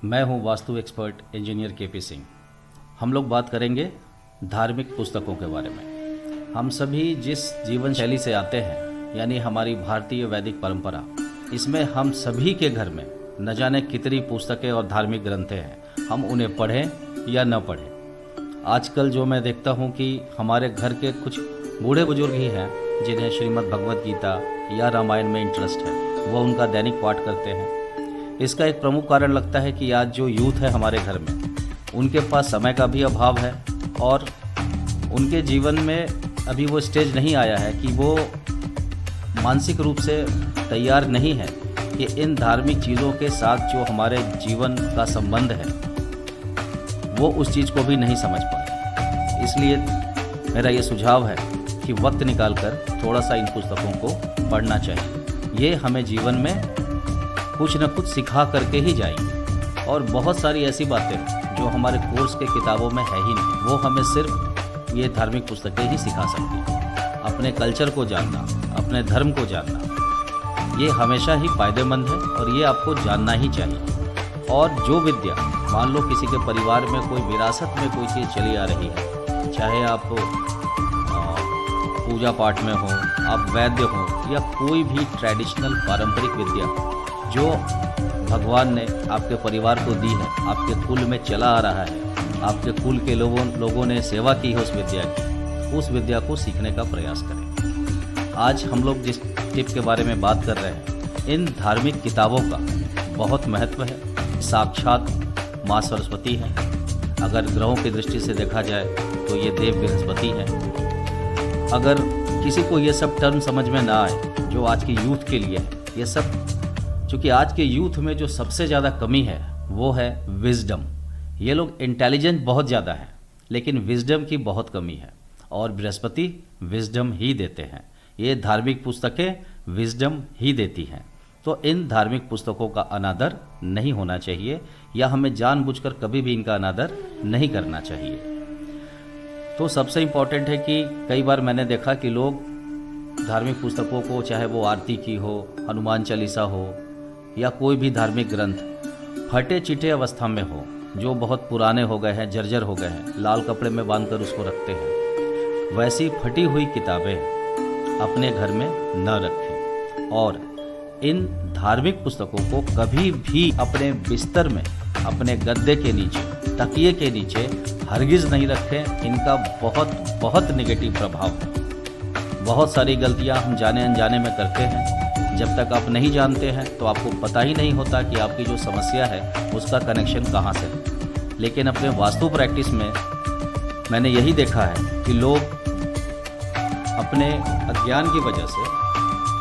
मैं हूं vastu expert engineer KP Singh. हम लोग बात करेंगे धार्मिक पुस्तकों के बारे में। हम सभी जिस जीवन शैली से आते हैं, यानी हमारी भारतीय वैदिक परंपरा, इसमें हम सभी के घर में न जाने कितनी पुस्तकें और धार्मिक ग्रंथें हैं। हम उन्हें पढ़ें या न पढ़ें, आजकल जो मैं देखता हूं कि हमारे घर के कुछ बूढ़े बुजुर्ग ही हैं जिन्हें श्रीमद् भगवद गीता या रामायण में इंटरेस्ट है, वह उनका दैनिक पाठ करते हैं। इसका एक प्रमुख कारण लगता है कि आज जो यूथ है हमारे घर में, उनके पास समय का भी अभाव है और उनके जीवन में अभी वो स्टेज नहीं आया है कि वो मानसिक रूप से तैयार नहीं है कि इन धार्मिक चीज़ों के साथ जो हमारे जीवन का संबंध है वो उस चीज़ को भी नहीं समझ पाए। इसलिए मेरा ये सुझाव है कि वक्त निकालकर थोड़ा सा इन पुस्तकों को पढ़ना चाहिए। ये हमें जीवन में कुछ न कुछ सिखा करके ही जाएंगे। और बहुत सारी ऐसी बातें जो हमारे कोर्स के किताबों में है ही नहीं, वो हमें सिर्फ ये धार्मिक पुस्तकें ही सिखा सकती हैं। अपने कल्चर को जानना, अपने धर्म को जानना, ये हमेशा ही फ़ायदेमंद है और ये आपको जानना ही चाहिए। और जो विद्या, मान लो किसी के परिवार में कोई विरासत में कोई चीज़ चली आ रही है, चाहे आप पूजा पाठ में हो, आप वैद्य हो, या कोई भी ट्रेडिशनल पारंपरिक विद्या जो भगवान ने आपके परिवार को दी है, आपके कुल में चला आ रहा है, आपके कुल के लोगों ने सेवा की है उस विद्या की, उस विद्या को सीखने का प्रयास करें। आज हम लोग जिस टिप के बारे में बात कर रहे हैं, इन धार्मिक किताबों का बहुत महत्व है। साक्षात माँ सरस्वती हैं। अगर ग्रहों की दृष्टि से देखा जाए तो ये देव बृहस्पति हैं। अगर किसी को ये सब टर्म समझ में ना आए जो आज की यूथ के लिए है, ये सब चूँकि आज के यूथ में जो सबसे ज़्यादा कमी है वो है विजडम। ये लोग इंटेलिजेंट बहुत ज़्यादा हैं लेकिन विजडम की बहुत कमी है, और बृहस्पति विजडम ही देते हैं। ये धार्मिक पुस्तकें विजडम ही देती हैं। तो इन धार्मिक पुस्तकों का अनादर नहीं होना चाहिए, या हमें जानबूझकर कभी भी इनका अनादर नहीं करना चाहिए। तो सबसे इम्पॉर्टेंट है कि कई बार मैंने देखा कि लोग धार्मिक पुस्तकों को, चाहे वो आरती की हो, हनुमान चालीसा हो, या कोई भी धार्मिक ग्रंथ, फटे चिटे अवस्था में हो, जो बहुत पुराने हो गए हैं, जर्जर हो गए हैं, लाल कपड़े में बांधकर उसको रखते हैं, वैसी फटी हुई किताबें अपने घर में न रखें। और इन धार्मिक पुस्तकों को कभी भी अपने बिस्तर में, अपने गद्दे के नीचे, तकिए के नीचे हरगिज़ नहीं रखें। इनका बहुत बहुत नेगेटिव प्रभाव है। बहुत सारी गलतियां हम जाने अनजाने में करते हैं। जब तक आप नहीं जानते हैं तो आपको पता ही नहीं होता कि आपकी जो समस्या है उसका कनेक्शन कहाँ से है। लेकिन अपने वास्तु प्रैक्टिस में मैंने यही देखा है कि लोग अपने अज्ञान की वजह से,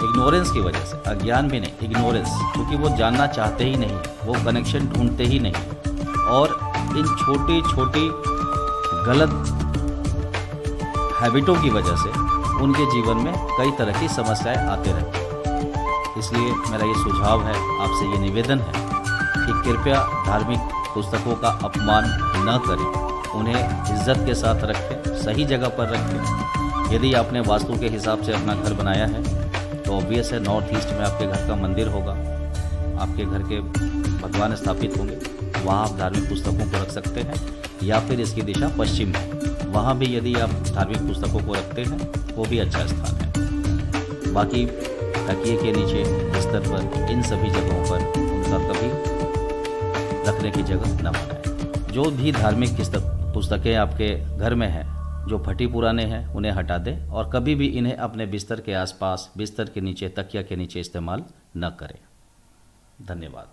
इग्नोरेंस की वजह से, अज्ञान भी नहीं, इग्नोरेंस, क्योंकि वो जानना चाहते ही नहीं, वो कनेक्शन ढूंढते ही नहीं, और इन छोटी छोटी गलत हैबिटों की वजह से उनके जीवन में कई तरह की समस्याएं आते रहती हैं। इसलिए मेरा ये सुझाव है, आपसे ये निवेदन है कि कृपया धार्मिक पुस्तकों का अपमान न करें, उन्हें इज्जत के साथ रखें, सही जगह पर रखें। यदि आपने वास्तु के हिसाब से अपना घर बनाया है तो ऑब्वियस है नॉर्थ ईस्ट में आपके घर का मंदिर होगा, आपके घर के भगवान स्थापित होंगे, वहाँ आप धार्मिक पुस्तकों को रख सकते हैं। या फिर इसकी दिशा पश्चिम है, वहाँ भी यदि आप धार्मिक पुस्तकों को रखते हैं वो भी अच्छा स्थान है। बाकी तकिए के नीचे, बिस्तर पर, इन सभी जगहों पर उनका कभी रखने की जगह न बनाएं। जो भी धार्मिक पुस्तकें आपके घर में हैं जो फटी पुराने हैं, उन्हें हटा दें, और कभी भी इन्हें अपने बिस्तर के आसपास, बिस्तर के नीचे, तकिया के नीचे इस्तेमाल न करें। धन्यवाद।